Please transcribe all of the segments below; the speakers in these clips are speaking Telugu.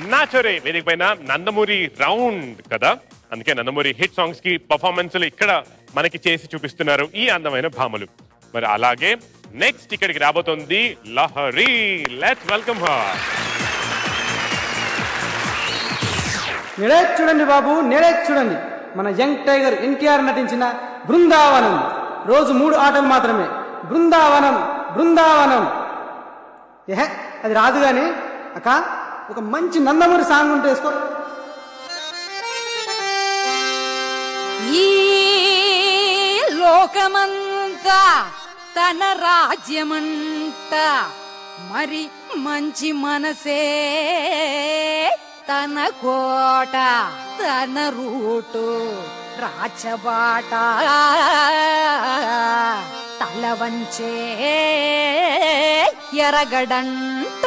నాచోరే వేదిక పైన నందమూరి రౌండ్ కదా, అందుకే నందమూరి హిట్ సాంగ్స్ కి పర్ఫార్మెన్స్లు ఇక్కడ మనకి చేసి చూపిస్తున్నారు ఈ అందమైన భామలు. మరి అలాగే నెక్స్ట్ ఇక్కడికి రాబోతోంది లహరి. Let's welcome her. నేడే చూడండి బాబు, నేడే చూడండి మన యంగ్ టైగర్ ఎన్టీఆర్ నటించిన బృందావనం. రోజు 3 ఆటలు మాత్రమే. బృందావనం బృందావనం. ఏహే అది రాదు గాని అక్క, ఒక మంచి నందమూరి సాంగ్ ఉంటే వేసుకో. ఈ లోకమంతా తన రాజ్యమంట, మరి మంచి మనసే తన కోట, తన రూటు రాచబాట, తల వంచే ఎరగడంట,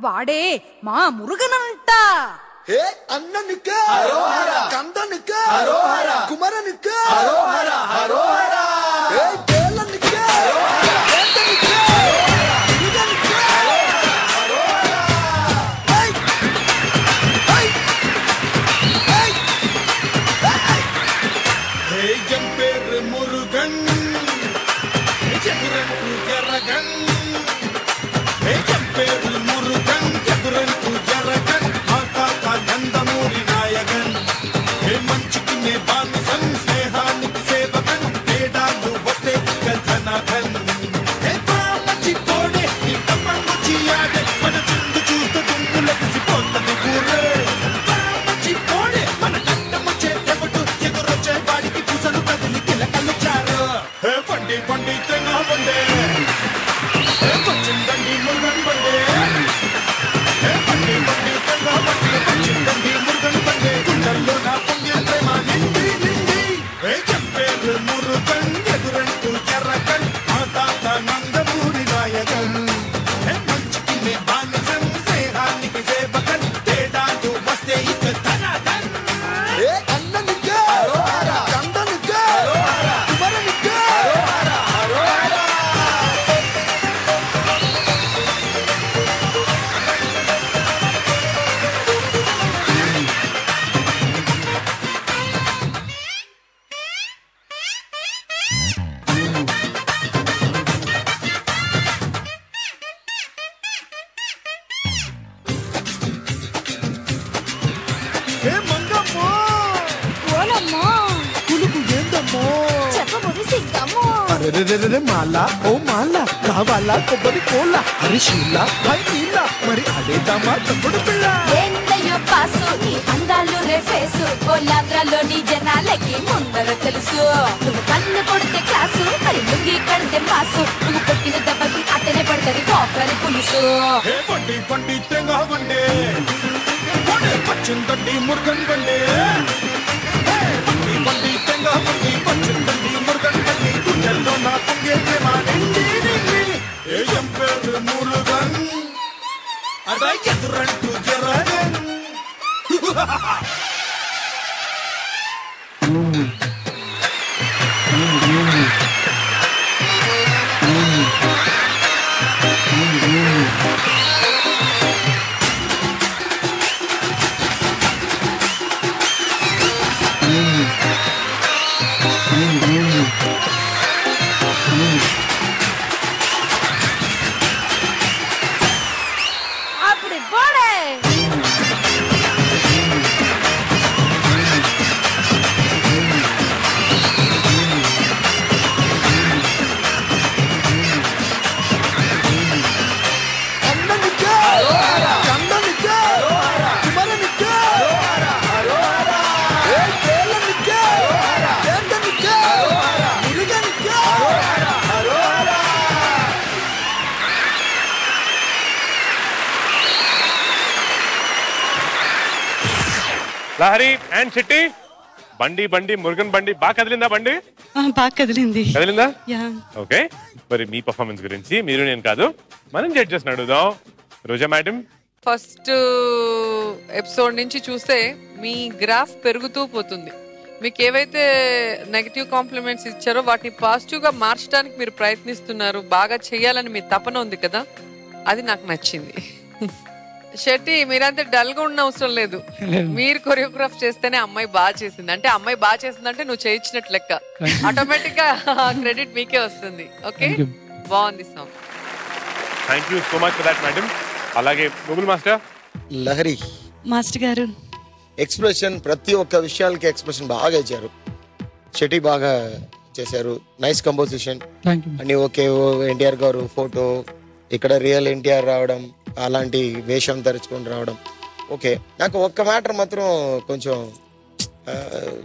వాడే మా మురుగనంట. అన్ననుకు కందనుకు కుమరనుకు మురుగన్ మురుగన్ జగురంకు జరగన్ నందమూరి నాయకన్. మంచికి నే బానిసం, స్నేహానికి సేవకన్, తేడాలు వస్తే ధనధన్. మంచి కోడే మంచి ఆడే, మన చుండు చూస్తే దుమ్ము లెగిసిపోతుంది ఊరే. మంచి కోడే మన కట్టమొచ్చే ఎవడు, ఎదురొచ్చే వాడికి పూసలు కదిలి కిలకలు చారు. పండి పండి తెంగా పండే వచ్చిందండి మురుగన్ పండే. పండి పండి తెంగా పండే వచ్చిందండి మురుగన్ పండే. గుండెల్లో నా పొంగే ప్రేమ నిండి నిండి. చెప్పేరు మురుగన్ ఎదురంటూ చెరగన్, ఆ తాత నందమూరి నాయకన్. మంచికి నే బానిసం, స్నేహానికి సేవకన్, తేడాలు వస్తే ఇక ధనధన్. అన్ననుకు కందనుకు కుమరనుకు మాలా ఓ మాలా కావాలా కొబ్బరి కోలా హరిశీల హైలా మరి అడేదామా తప్పుడు పిల్ల. ఏందయ్యో పాసు నీ అందాలు రేఫేసు, కోలాంధ్రలోని జనాలకి ముందర తెలుసు. నువ్వు కన్ను కొడితే క్లాసు, మరి లుంగి కడితే పాసు, నువ్వు కొట్టిన దెబ్బకి అట్టనే పడతది కోపరి పులుసు. పండి పండి తెంగా వండే వచ్చిందండి మురుగన్ వండే. పండి పండి తెంగా వండి వచ్చిందండి మురుగన్ వండి. గుండెల్లో నా పొంగే ప్రేమ నిండి నిండి. ఏం పేరు మురుగన్, అదా ఎదురంటూ జరగన్. அப்படி போடே. అన్ననుకు కందనుకు కుమరనుకు కేలనుకు కేందనుకు మురుగనుకు. లహరి అండ్ చిట్టి, బండి బండి మురుగన్ బండి బాగా కదిలిందా? బండి బాగా కదిలింది. కదిలిందా? ఓకే, మరి మీ పర్ఫార్మెన్స్ గురించి మీరు నేను కాదు మనం జడ్జెస్ అడుగుదాం. రోజా మేడం, ఫస్ట్ ఎపిసోడ్ నుంచి చూస్తే మీ గ్రాఫ్ పెరుగుతూ పోతుంది. మీకు ఏవైతే నెగటివ్ కాంప్లిమెంట్స్ ఇచ్చారో వాటిని పాజిటివ్ గా మార్చడానికి మీరు ప్రయత్నిస్తున్నారు. బాగా చేయాలని మీ తపన ఉంది కదా. అది నాకు నచ్చింది. శెట్టి మీరంతా డల్ గా ఉన్న అవసరం లేదు, మీరు కొరియోగ్రాఫ్ చేస్తేనే అమ్మాయి బాగా చేసింది అంటే అమ్మాయి బాగా చేసిందంటే నువ్వు చేయించినట్టు లెక్క. ఆటోమేటిక్ గా క్రెడిట్ మీకే వస్తుంది. ఓకే, బాగుంది song. Thank you so much for that madam. అలాగే గూగుల్ మాస్టర్ లహరి మాస్టర్ గారు ఎక్స్ప్రెషన్, ప్రతి ఒక్క విషయాలకి ఎక్స్ప్రెషన్ బాగా ఇచ్చారు. శెట్టి బాగా చేశారు. నైస్ కంపోజిషన్ అన్ని ఓకే. ఎన్టీఆర్ గారు ఫోటో, ఇక్కడ రియల్ ఎన్టీఆర్ రావడం, అలాంటి వేషం ధరించుకొని రావడం ఓకే. నాకు ఒక్క మ్యాటర్ మాత్రం కొంచెం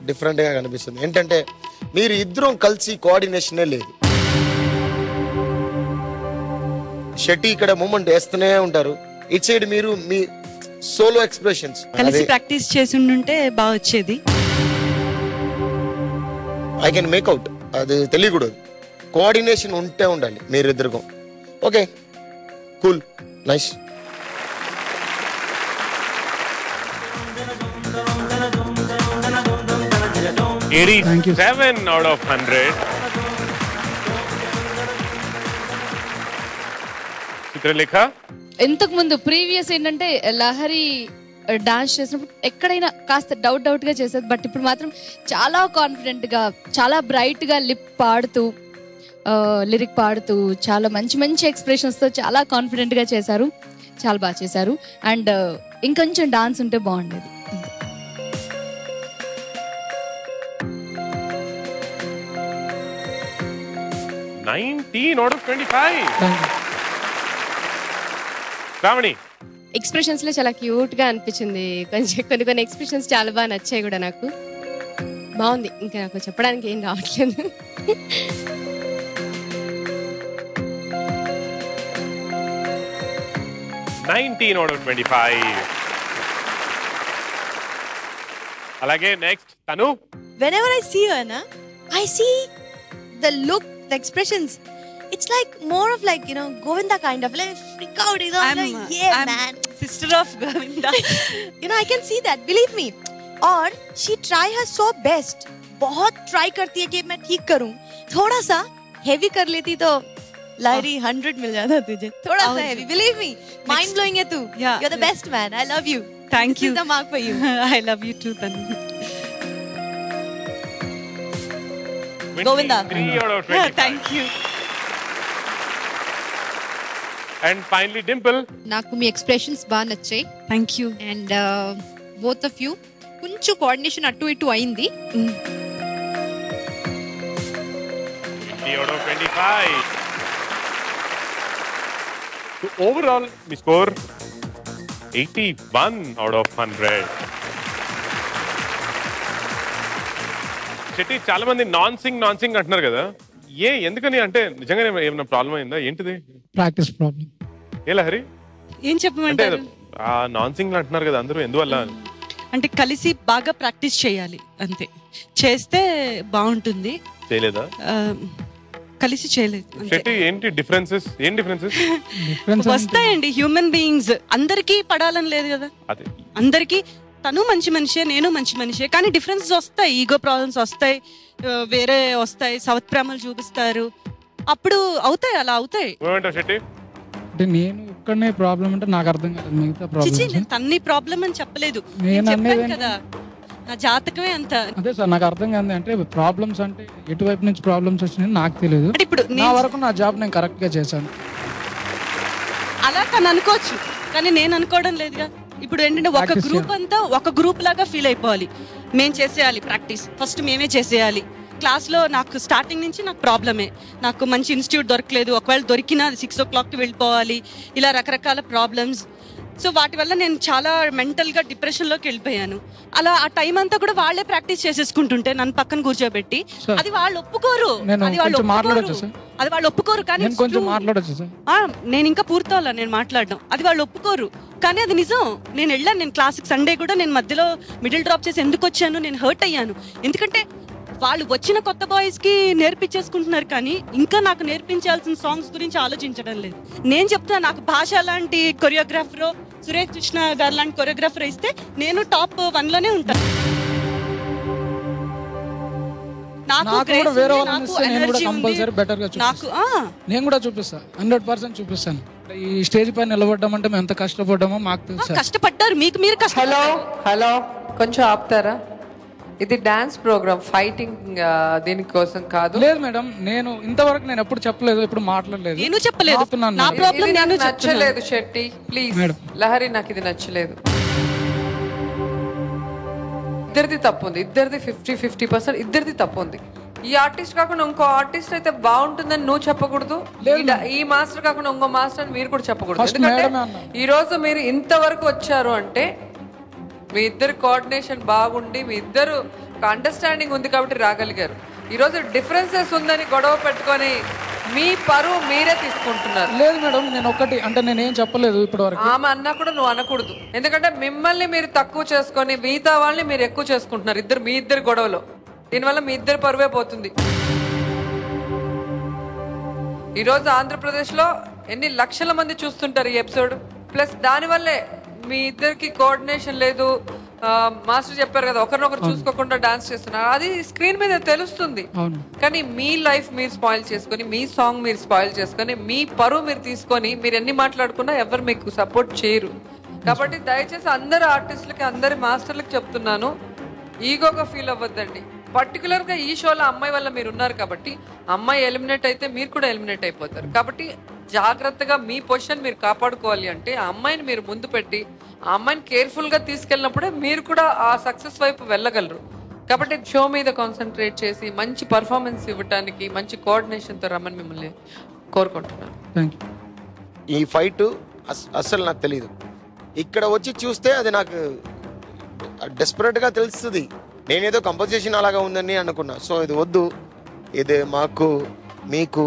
డిఫరెంట్గా కనిపిస్తుంది. ఏంటంటే మీరు ఇద్దరం కలిసి కోఆర్డినేషనే లేదు. శెట్టి ఇక్కడ మూమెంట్ వేస్తూనే ఉంటారు, ఇట్ సైడ్ మీరు మీ సోలో ఎక్స్ప్రెషన్స్ కలిసి ప్రాక్టీస్ చేసి ఉంటే బాగా వచ్చేది. ఐ కెన్ మేక్అవుట్, అది తెలియకూడదు. కోఆర్డినేషన్ ఉంటే ఉండాలి మీరిద్దరు. Okay, cool, nice. $87 out of 100. Chitralekha ఇంతకు ముందు ప్రీవియస్ ఏంటంటే లహరి డాన్స్ చేసినప్పుడు ఎక్కడైనా కాస్త డౌట్ గా చేసేది, బట్ ఇప్పుడు మాత్రం చాలా కాన్ఫిడెంట్ గా, చాలా బ్రైట్ గా లిరిక్ పాడుతూ చాలా మంచి ఎక్స్ప్రెషన్స్ తో చాలా కాన్ఫిడెంట్ గా చేశారు. చాలా బాగా చేశారు. అండ్ ఇంకొంచెం డాన్స్ ఉంటే బాగుండేది. 19 out of 25. రావణి ఎక్స్ప్రెషన్స్ లో చాలా క్యూట్ గా అనిపించింది. కొన్ని ఎక్స్ప్రెషన్స్ చాలా బాగా నచ్చాయి కూడా నాకు. బాగుంది, ఇంకా నాకు చెప్పడానికి ఏం రావట్లేదు. out of 25. అలాగే నెక్స్ట్ తను. Whenever I see her, I see the look, the expressions. It's like more of like, Govinda kind of like freak out. I'm man. Sister of Govinda. I can see that. Believe me. और she try her so best. बहुत try करती है कि मैं ठीक करूं. थोड़ा सा heavy कर लेती तो लहरी 100 मिल जाता तुझे. थोड़ा सा heavy. Believe me. Mind blowing है तू. You're the best man. I love you. Thank you. This is the mark for you. I love you too, Tanu. Govinda. 3 out of 25. Thank you. And finally Dimple. నాకు మీ ఎక్స్ప్రెషన్స్ బాగా నచ్చాయి. Thank you. And both of you కొంచెం కోఆర్డినేషన్ అటు ఇటు అయింది. 20 out of 25. So overall me score 81 out of 100. Shetty చాలా మంది నాన్ సింగ్ అంటున్నారు కదా, ఎందుకని అంటే నిజంగానే ఏమైనా ప్రాబ్లం అయిందా ఏంటిది? Practice problem. ఏ లహరి ఏం చెప్పమంటారు? ఆ నాన్ సింగ్ అంటున్నారు కదా అందరూ, ఎందువల్ల? అంటే కలిసి బాగా ప్రాక్టీస్ చేయాలి అంతే, చేస్తే బాగుంటుంది. చేయలేదా? కలిసి చేయలేదు. శెట్టి ఏంటి డిఫరెన్సెస్? ఏం డిఫరెన్సెస్ వస్తాయండి, హ్యూమన్ బీయింగ్స్ అందరికీ పడాలని లేదు కదా. అందరికీ తను మంచి మనిషే, నేను మంచి మనిషే, కానీ డిఫరెన్సెస్ వస్తాయి, ఈగో ప్రాబ్లమ్స్ వస్తాయి, వేరే వస్తాయి, సవత్ ప్రేమలు చూపిస్తారు, అప్పుడు అవుతాయి, అలా అవుతాయి. అంటే నేను ఒక్కనే ప్రాబ్లం అంటే నాకు అర్థం కాలేదు, మిగతా ప్రాబ్లమ్ తన్ని ప్రాబ్లం అని చెప్పలేదు, నేను చెప్పాను కదా నా జాతకమే అంత. అదే సార్ నాకు అర్థం కాదు, అంటే ప్రాబ్లమ్స్ అంటే ఎటువైపు నుంచి ప్రాబ్లమ్స్ వచ్చినాయని నాకు తెలియదు. ఇప్పుడు నా వరకు నా జాబ్ నేను కరెక్ట్ గా చేశాను, అలా తను అనుకోవచ్చు, కానీ నేను అనుకోవడం లేదుగా. ఇప్పుడు ఏంటంటే ఒక గ్రూప్ అంతా ఒక గ్రూప్ లాగా ఫీల్ అయిపోవాలి. మేం చేసేయాలి ప్రాక్టీస్, ఫస్ట్ మేమే చేసేయాలి. క్లాస్లో నాకు స్టార్టింగ్ నుంచి నాకు ప్రాబ్లమే, నాకు మంచి ఇన్స్టిట్యూట్ దొరకలేదు, ఒకవేళ దొరికినా 6 o'clockకి వెళ్ళిపోవాలి, ఇలా రకరకాల ప్రాబ్లమ్స్. సో వాటి వల్ల నేను చాలా మెంటల్గా డిప్రెషన్లోకి వెళ్ళిపోయాను. అలా ఆ టైం అంతా కూడా వాళ్ళే ప్రాక్టీస్ చేసేసుకుంటుంటే నన్ను పక్కన కూర్చోబెట్టి, అది వాళ్ళు ఒప్పుకోరు, అది వాళ్ళు ఒప్పుకోరు. కానీ నేను ఇంకా పూర్తవలా నేను మాట్లాడడం, అది వాళ్ళు ఒప్పుకోరు, కానీ అది నిజం. నేను వెళ్ళాను, నేను క్లాసిక్ సండే కూడా నేను మధ్యలో మిడిల్ డ్రాప్ చేసి ఎందుకు వచ్చాను, నేను హర్ట్ అయ్యాను. ఎందుకంటే వాళ్ళు వచ్చిన కొత్త బాయ్స్ కి నేర్పించేసుకుంటున్నారు, కానీ ఇంకా నాకు నేర్పించాల్సిన సాంగ్స్ గురించి ఆలోచించడం లేదు. నేను చెప్తున్నా, నాకు భాష లాంటి కొరియోగ్రాఫర్, సురేష్ కృష్ణ గారు లాంటి కొరియోగ్రాఫర్ ఇస్తే నేను టాప్ 1లోనే ఉంటాను. నా నాకు కూడా grace వేరే ఉంది, వాళ్ళని నాకు ఇస్తే నేను కూడా energy ఉంది. కంపల్సరీ బెటర్ గా నాకు చూపిస్తాను. నేను కూడా చూపిస్తాను, 100% చూపిస్తాను. ఈ స్టేజ్ పైన నిలబడ్డామంటే మేము ఎంత కష్టపడ్డామో మాకు తెలుసు. కష్టపడ్డారు, మీకు మీరు హలో హలో కొంచెం ఆపుతారా? ఇది డాన్స్ ప్రోగ్రామ్, ఫైటింగ్ దీనికోసం కాదు. లేదు మేడం, నేను ఇంతవరకు నేను ఎప్పుడు చెప్పలేదు, ఎప్పుడు మాట్లాడలేదు. నేను చెప్పలేదు. ఆపుతున్నాను నా మేడం. ప్రాబ్లం ఇది నేను నాకు నచ్చలేదు శెట్టి, ప్లీజ్ మేడం. లహరి నాకు ఇది నచ్చలేదు. ఇద్దరిది తప్పు ఉంది, ఇద్దరిది 50-50%, ఇద్దరిది తప్పు ఉంది. ఈ ఆర్టిస్ట్ కాకుండా ఇంకో ఆర్టిస్ట్ అయితే బాగుంటుందని నువ్వు చెప్పకూడదు, ఈ మాస్టర్ కాకుండా ఇంకో మాస్టర్ అని మీరు కూడా చెప్పకూడదు. First ఎందుకంటే మేడమే అన్నా. ఈ రోజు మీరు ఇంతవరకు వచ్చారు అంటే మీ ఇద్దరు కోఆర్డినేషన్ బాగుండి మీ ఇద్దరు అండర్స్టాండింగ్ ఉంది కాబట్టి రాగలిగారు. ఈ రోజు డిఫరెన్సెస్ ఉందని గొడవ పెట్టుకొని మీ పరువు మీరే తీసుకుంటున్నారు. లేదు మేడం, నేను ఒక్కటి అంటే నేనేం చెప్పలేదు ఇప్పటి వరకు. ఆమె అన్నా కూడా నువ్వు అనకూడదు, ఎందుకంటే మిమ్మల్ని మీరు తక్కువ చేసుకొని మిగతా వాళ్ళని మీరు ఎక్కువ చేసుకుంటున్నారు మీ ఇద్దరు గొడవలో. దీనివల్ల మీ ఇద్దరు పరువే పోతుంది. ఈరోజు ఆంధ్రప్రదేశ్ లో ఎన్ని లక్షల మంది చూస్తుంటారు ఈ ఎపిసోడ్. ప్లస్ దానివల్లే మీ ఇద్దరికి కోఆర్డినేషన్ లేదు. మాస్టర్ చెప్పారు కదా, ఒకరినొకరు చూసుకోకుండా డాన్స్ చేస్తున్నారు, అది స్క్రీన్ మీద తెలుస్తుంది. కానీ మీ లైఫ్ మీరు స్పాయిల్ చేసుకొని, మీ సాంగ్ మీరు స్పాయిల్ చేసుకొని, మీ పరువు మీరు తీసుకొని మీరు ఎన్ని మాట్లాడుకున్నా ఎవరు మీకు సపోర్ట్ చేయరు. కాబట్టి దయచేసి అందరు ఆర్టిస్టులకి, అందరి మాస్టర్లకి చెప్తున్నాను, ఈగోగా ఫీల్ అవ్వద్దండి. పర్టికులర్ గా ఈ షోలో అమ్మాయి వల్ల మీరు ఉన్నారు కాబట్టి, అమ్మాయి ఎలిమినేట్ అయితే మీరు కూడా ఎలిమినేట్ అయిపోతారు. కాబట్టి జాగ్రత్తగా మీ పొజిషన్ మీరు కాపాడుకోవాలి అంటే ఆ అమ్మాయిని మీరు ముందు పెట్టి ఆ అమ్మాయిని కేర్ఫుల్ గా తీసుకెళ్ళినప్పుడే మీరు కూడా ఆ సక్సెస్ వైపు వెళ్ళగలరు. కాబట్టి షో మీద కాన్సన్ట్రేట్ చేసి మంచి పర్ఫార్మెన్స్ ఇవ్వడానికి మంచి కోఆర్డినేషన్ తో రమ్మని మిమ్మల్ని కోరుకుంటున్నాను. ఈ ఫైట్ అస్సలు నాకు తెలియదు, ఇక్కడ వచ్చి చూస్తే అది నాకు డెస్పరేట్ గా తెలుస్తుంది. నేనేదో కంపోజిషన్ అలాగా ఉందని అనుకున్నా. సో ఇది వద్దు, ఇది మాకు మీకు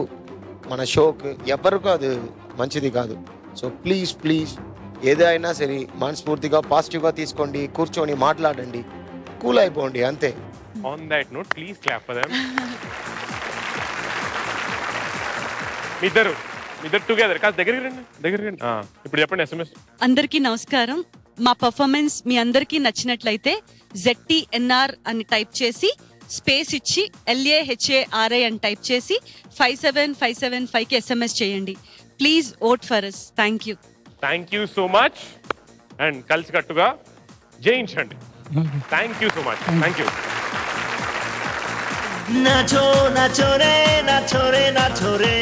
మన షోకి ఎవరికి అది మంచిది కాదు. సో ప్లీజ్ ప్లీజ్ ఏదైనా సరే మనస్ఫూర్తిగా పాజిటివ్గా తీసుకోండి, కూర్చొని మాట్లాడండి, కూల్ అయిపోండి అంతే. On that note please clap for them. ఇద్దరు టుగెదర్ కాదు, దగ్గరికి రండి. ఇప్పుడు చెప్పండి SMS. అందరికీ నమస్కారం. మా పర్ఫార్మెన్స్ మీ అందరికీ నచ్చినట్లయితే ZTNR అని టైప్ చేసి స్పేస్ ఇచ్చి LAHARI అని టైప్ చేసి 57575కి SMS చేయండి. Please vote for us. Thank you so much. And కలిసికట్టుగా జయించండి. Thank you so much. Thank you. నాచో నాచో రే నాచో రే నాచో రే.